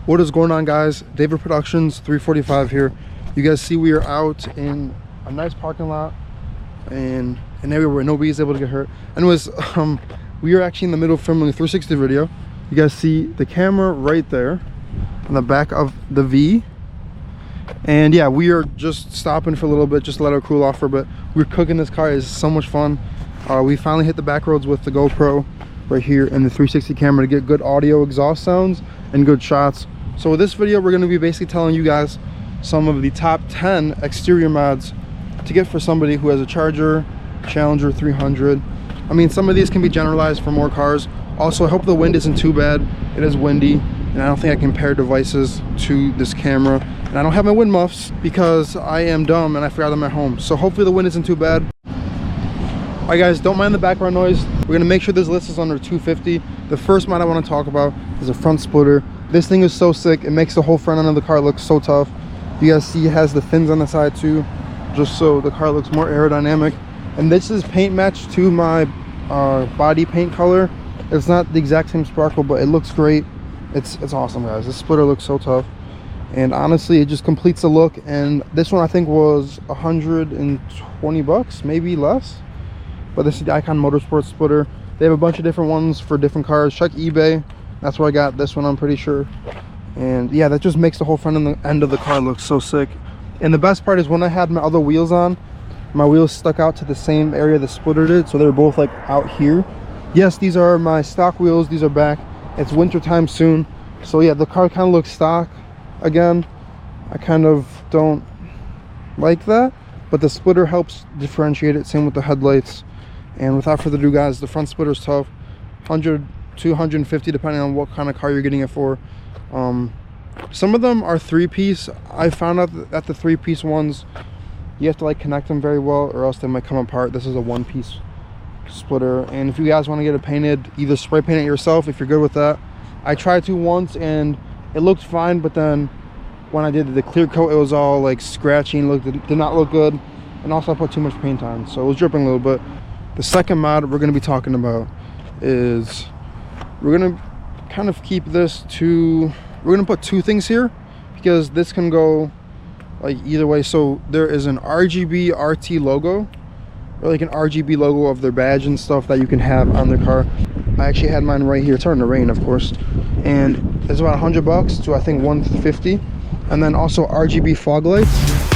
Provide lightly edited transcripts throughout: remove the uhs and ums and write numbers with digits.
What is going on, guys? David Productions 345 here. You guys see we are out in a nice parking lot and an area where nobody's able to get hurt. Anyways, we are actually in the middle of filming a 360 video. You guys see the camera right there on the back of the V. And yeah, we are just stopping for a little bit, just to let it cool off for a bit. We're cooking this car. It's so much fun. We finally hit the back roads with the GoPro right here and the 360 camera to get good audio, exhaust sounds, and good shots. So with this video, we're going to be basically telling you guys some of the top 10 exterior mods to get for somebody who has a Charger, Challenger 300. I mean, some of these can be generalized for more cars. Also, I hope the wind isn't too bad. It is windy, and I don't think I can pair devices to this camera. And I don't have my wind muffs because I am dumb and I forgot them at home. So hopefully the wind isn't too bad. All right, guys, don't mind the background noise. We're gonna make sure this list is under 250. The first mod I want to talk about is a front splitter. This thing is so sick. It makes the whole front end of the car look so tough. You guys see it has the fins on the side too, just so the car looks more aerodynamic. And this is paint matched to my body paint color. It's not the exact same sparkle, but it looks great. It's awesome, guys. This splitter looks so tough. And honestly, it just completes the look. And this one I think was 120 bucks, maybe less. But this is the Icon Motorsports splitter. They have a bunch of different ones for different cars. Check eBay. That's where I got this one, I'm pretty sure. And yeah, that just makes the whole front end of the car look so sick. And the best part is when I had my other wheels on, my wheels stuck out to the same area the splitter did, so they're both like out here. Yes, these are my stock wheels. These are back. It's winter time soon, so yeah, the car kind of looks stock again. I kind of don't like that, but the splitter helps differentiate it. Same with the headlights. And without further ado, guys, the front splitter is tough. 100 to 150 depending on what kind of car you're getting it for. Some of them are 3-piece. I found out that the 3-piece ones, you have to like connect them very well or else they might come apart. This is a 1-piece splitter, and if you guys want to get it painted, either spray paint it yourself if you're good with that. I tried to once and it looked fine, but then when I did the clear coat, it was all like scratchy and did not look good. And also I put too much paint on, so it was dripping a little bit. The second mod we're going to be talking about is we're going to kind of keep this to, we're going to put two things here because this can go like either way. So there is an RGB RT logo, or like an RGB logo of their badge and stuff that you can have on their car. I actually had mine right here. It's starting to rain, of course, and it's about 100 bucks to I think 150. And then also RGB fog lights.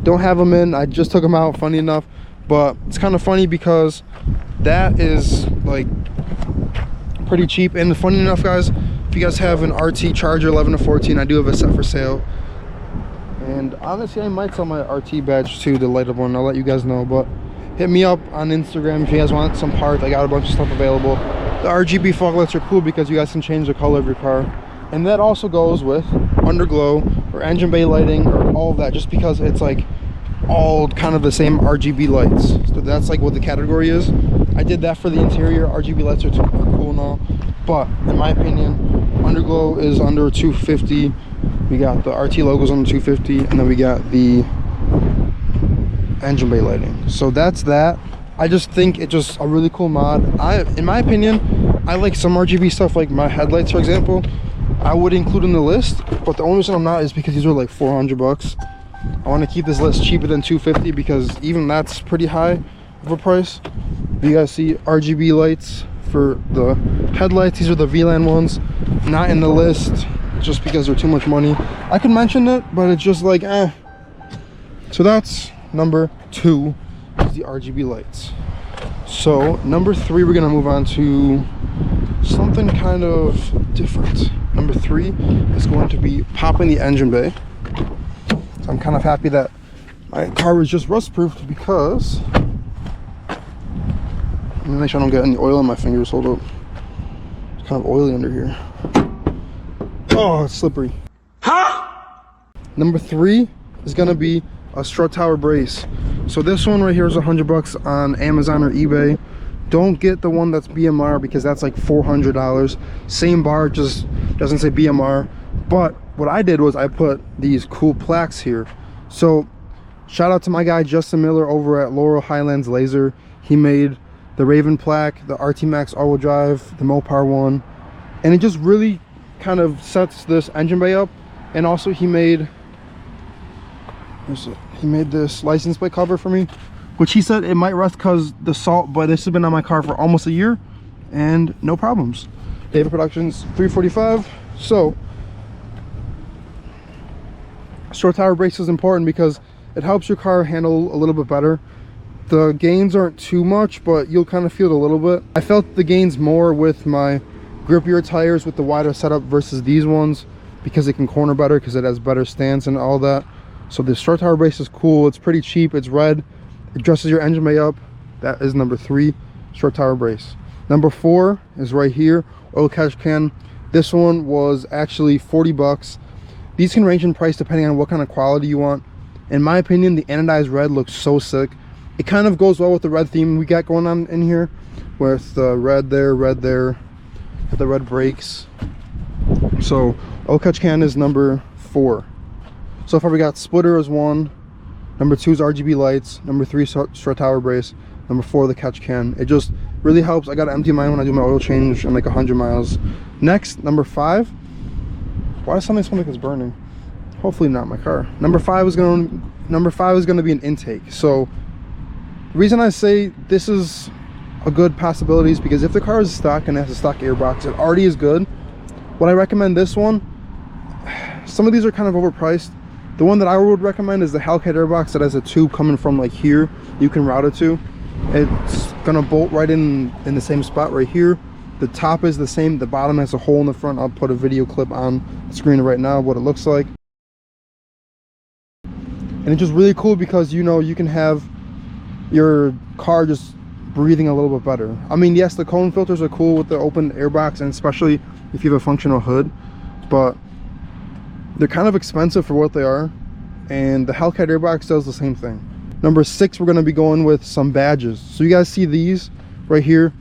Don't have them in. I just took them out, funny enough, but it's kind of funny because that is like pretty cheap. And funny enough, guys, if you guys have an RT Charger 11 to 14, I do have a set for sale. And honestly, I might sell my RT badge too, the lighted one. I'll let you guys know, but hit me up on Instagram if you guys want some parts. I got a bunch of stuff available. The RGB fog lights are cool because you guys can change the color of your car. And that also goes with underglow or engine bay lighting or all of that, just because it's like all kind of the same RGB lights. So that's like what the category is. I did that for the interior. RGB lights are cool and all, but in my opinion, underglow is under 250. We got the RT logos under 250, and then we got the engine bay lighting. So that's that. I just think it's just a really cool mod. In my opinion, I like some RGB stuff, like my headlights, for example. I would include in the list, but the only reason I'm not is because these are like 400 bucks. I want to keep this list cheaper than 250 because even that's pretty high of a price. You guys see RGB lights for the headlights. These are the VLAN ones, not in the list just because they're too much money. I could mention it, but it's just like So that's number 2, is the RGB lights. So number 3, we're gonna move on to something kind of different. Number 3 is going to be popping the engine bay. So I'm kind of happy that my car was just rust proofed because, let me make sure I don't get any oil on my fingers. Hold up, it's kind of oily under here. Oh, it's slippery. Number 3 is gonna be a strut tower brace. So this one right here is $100 on Amazon or eBay. Don't get the one that's BMR because that's like $400. Same bar, just doesn't say BMR. But what I did was I put these cool plaques here. So shout out to my guy Justin Miller over at Laurel Highlands Laser. He made the Raven plaque, the RT Max all-wheel drive, the Mopar one, and it just really kind of sets this engine bay up. And also he made this license plate cover for me, which he said it might rust because the salt, but this has been on my car for almost a year and no problems. David Productions 345. So strut tower brace is important because it helps your car handle a little bit better. The gains aren't too much, but you'll kind of feel it a little bit. I felt the gains more with my grippier tires with the wider setup versus these ones because it can corner better because it has better stance and all that. So the strut tower brace is cool. It's pretty cheap. It's red. It dresses your engine bay up. That is number 3, strut tower brace. Number 4 is right here, oil catch can. This one was actually $40. These can range in price depending on what kind of quality you want. In my opinion, the anodized red looks so sick. It kind of goes well with the red theme we got going on in here, with the red there, with the red brakes. So oil catch can is number 4. So far we got splitter as 1, number 2 is RGB lights, number 3 strut tower brace, number 4 the catch can. It just really helps. I gotta empty mine when I do my oil change in like 100 miles. Next, number 5. Why does something smell like it's burning? Hopefully not my car. Number 5 is gonna be an intake. So the reason I say this is a good possibility is because if the car is stock and has a stock airbox, it already is good. What I recommend this one, some of these are kind of overpriced. The one that I would recommend is the Hellcat airbox that has a tube coming from like here. You can route it to. It's gonna bolt right in the same spot right here. The top is the same. The bottom has a hole in the front. I'll put a video clip on the screen right now of what it looks like. And it's just really cool because you know you can have your car just breathing a little bit better. I mean, yes, the cone filters are cool with the open airbox, and especially if you have a functional hood, but they're kind of expensive for what they are, and the Hellcat airbox does the same thing. Number 6, we're going to be going with some badges. So you guys see these right here,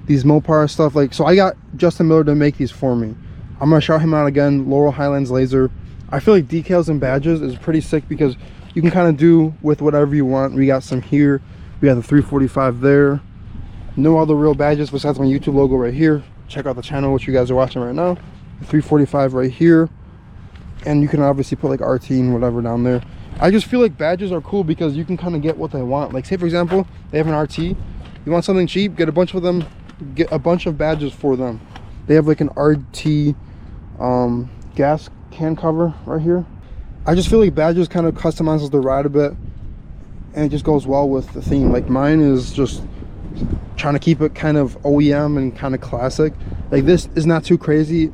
these Mopar stuff. Like, so I got Justin Miller to make these for me. I'm going to shout him out again, Laurel Highlands Laser. I feel like decals and badges is pretty sick because you can kind of do with whatever you want. We got some here. We got the 345 there. No other real badges besides my YouTube logo right here. Check out the channel, which you guys are watching right now. The 345 right here. And you can obviously put like RT and whatever down there. I just feel like badges are cool because you can kind of get what they want. Like, say for example, they have an RT. You want something cheap, get a bunch of them, get a bunch of badges for them. They have like an RT gas can cover right here. I just feel like badges kind of customizes the ride a bit, and it just goes well with the theme. Like, mine is just trying to keep it kind of OEM and kind of classic. Like, this is not too crazy.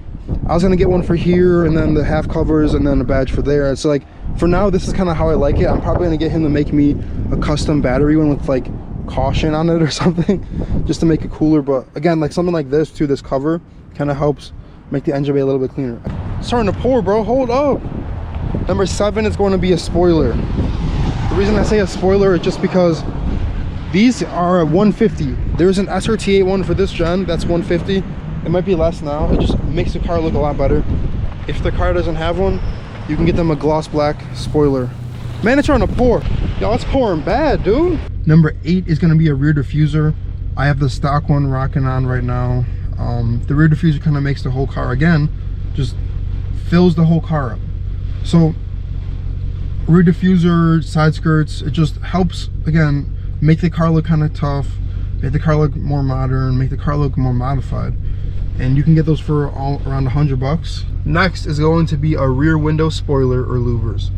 I was gonna get one for here and then the half covers and then a badge for there. So like, for now, this is kind of how I like it. I'm probably gonna get him to make me a custom battery one with like caution on it or something, just to make it cooler. But again, like something like this too, this cover kind of helps make the engine bay a little bit cleaner. It's starting to pour, bro. Hold up. Number 7 is going to be a spoiler. The reason I say a spoiler is just because these are at 150. There's an SRT8 one for this gen that's 150. It might be less now. It just makes the car look a lot better. If the car doesn't have one, you can get them a gloss black spoiler. Man, it's trying to pour. Y'all, it's pouring bad, dude. Number 8 is gonna be a rear diffuser. I have the stock one rocking on right now. The rear diffuser kind of makes the whole car, again, just fills the whole car up. So rear diffuser, side skirts, it just helps, again, make the car look kind of tough, make the car look more modern, make the car look more modified. And you can get those for around $100. Next is going to be a rear window spoiler or louvers.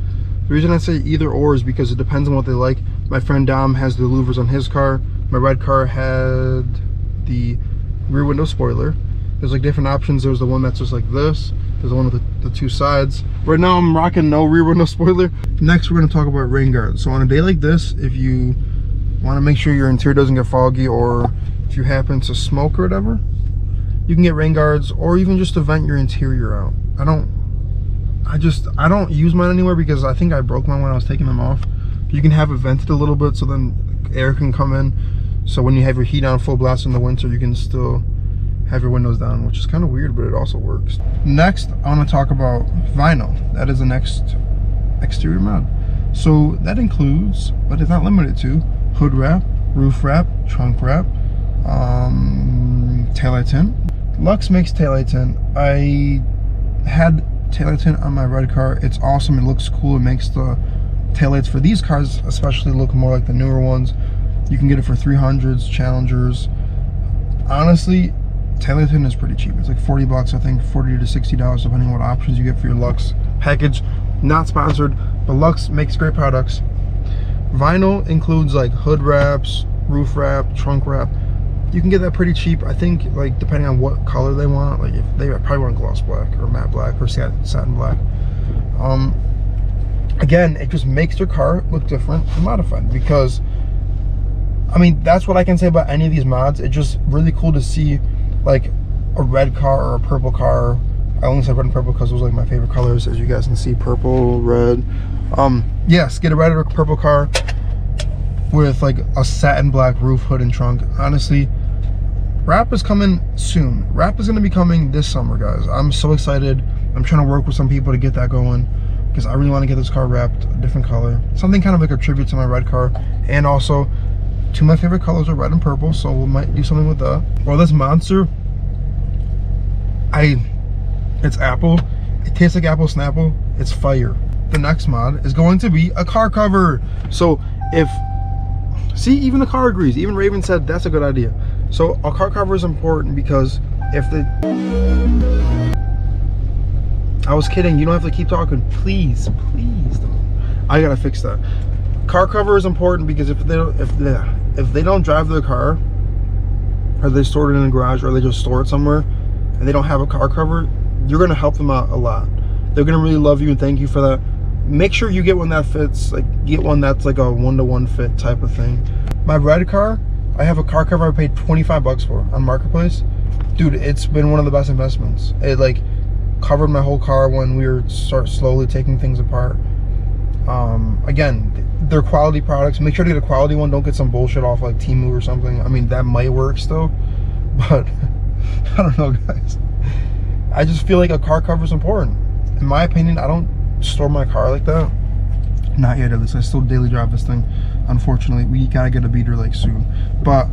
The reason I say either or is because it depends on what they like. My friend Dom has the louvers on his car. My red car had the rear window spoiler. There's like different options. There's the one that's just like this. There's the one with the 2 sides. Right now I'm rocking no rear window spoiler. Next we're going to talk about rain guards. So on a day like this, if you want to make sure your interior doesn't get foggy, or if you happen to smoke or whatever, You can get rain guards, or even just to vent your interior out. I don't use mine anywhere because I think I broke mine when I was taking them off. But you can have it vented a little bit so then air can come in. So when you have your heat on full blast in the winter, you can still have your windows down, which is kind of weird, but it also works. Next, I want to talk about vinyl. That is the next exterior mod. So that includes, but it's not limited to, hood wrap, roof wrap, trunk wrap, taillight tint. Lux makes taillight tint. I had taillight tint on my red car. It's awesome. It looks cool. It makes the taillights for these cars especially look more like the newer ones. You can get it for 300s, Challengers. Honestly, taillight tint is pretty cheap. It's like 40 bucks, I think, $40 to $60 depending on what options you get for your Lux package. Not sponsored, but Lux makes great products. Vinyl includes like hood wraps, roof wrap, trunk wrap. You can get that pretty cheap. I think, like, depending on what color they want, like if they probably want gloss black or matte black or satin black. Again, it just makes your car look different and modified, because I mean, that's what I can say about any of these mods. It's just really cool to see like a red car or a purple car. I only said red and purple because those are like my favorite colors, as you guys can see. Purple, red. Yes, get a red or a purple car with like a satin black roof, hood, and trunk. Honestly, wrap is coming soon. Wrap is going to be coming this summer, guys. I'm so excited. I'm trying to work with some people to get that going, because I really want to get this car wrapped a different color. Something kind of like a tribute to my red car, and also two of my favorite colors are red and purple, so we might do something with that. Well, this monster, it's apple. It tastes like apple snapple. It's fire. The next mod is going to be a car cover. So see, even the car agrees. Even Raven said that's a good idea. So a car cover is important because if I was kidding. You don't have to keep talking. Please don't. I gotta fix that. Car cover is important because if they don't drive their car, or they store it in the garage, or they just store it somewhere, and they don't have a car cover, you're gonna help them out a lot. They're gonna really love you and thank you for that. Make sure you get one that fits. Like, get one that's like a 1-to-1 fit type of thing. My red car, I have a car cover I paid 25 bucks for on Marketplace. Dude, it's been one of the best investments. It like covered my whole car when we were slowly taking things apart. Again, they're quality products. Make sure to get a quality one. Don't get some bullshit off like Temu or something. I mean, that might work still, but I don't know, guys. I just feel like a car cover is important. In my opinion, I don't store my car like that. Not yet, at least. I still daily drive this thing. Unfortunately, we gotta get a beater like soon. But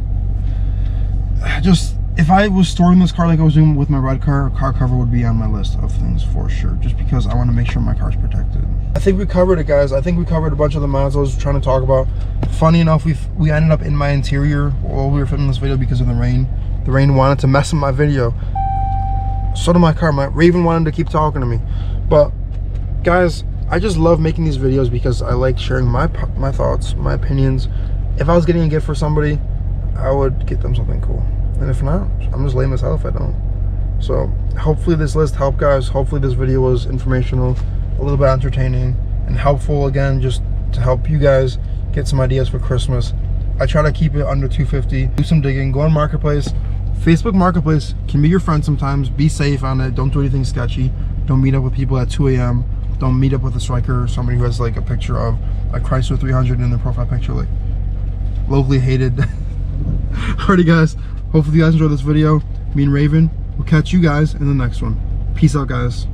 just, if I was storing this car like I was doing with my red car, a car cover would be on my list of things for sure, just because I want to make sure my car's protected. I think we covered it, guys. I think we covered a bunch of the mods I was trying to talk about. Funny enough, we ended up in my interior while we were filming this video because of the rain. The rain wanted to mess up my video. So did my car. My Raven wanted to keep talking to me. But guys, I just love making these videos because I like sharing my thoughts, my opinions. If I was getting a gift for somebody, I would get them something cool. And if not, I'm just lame as hell if I don't. So hopefully this list helped, guys. Hopefully this video was informational, a little bit entertaining, and helpful, again, just to help you guys get some ideas for Christmas. I try to keep it under $250. Do some digging, go on Marketplace. Facebook Marketplace can be your friend sometimes. Be safe on it. Don't do anything sketchy. Don't meet up with people at 2 a.m. Don't meet up with a striker or somebody who has like a picture of a Chrysler 300 in their profile picture, like locally hated. Alrighty, guys. Hopefully you guys enjoyed this video. Me and Raven will catch you guys in the next one. Peace out, guys.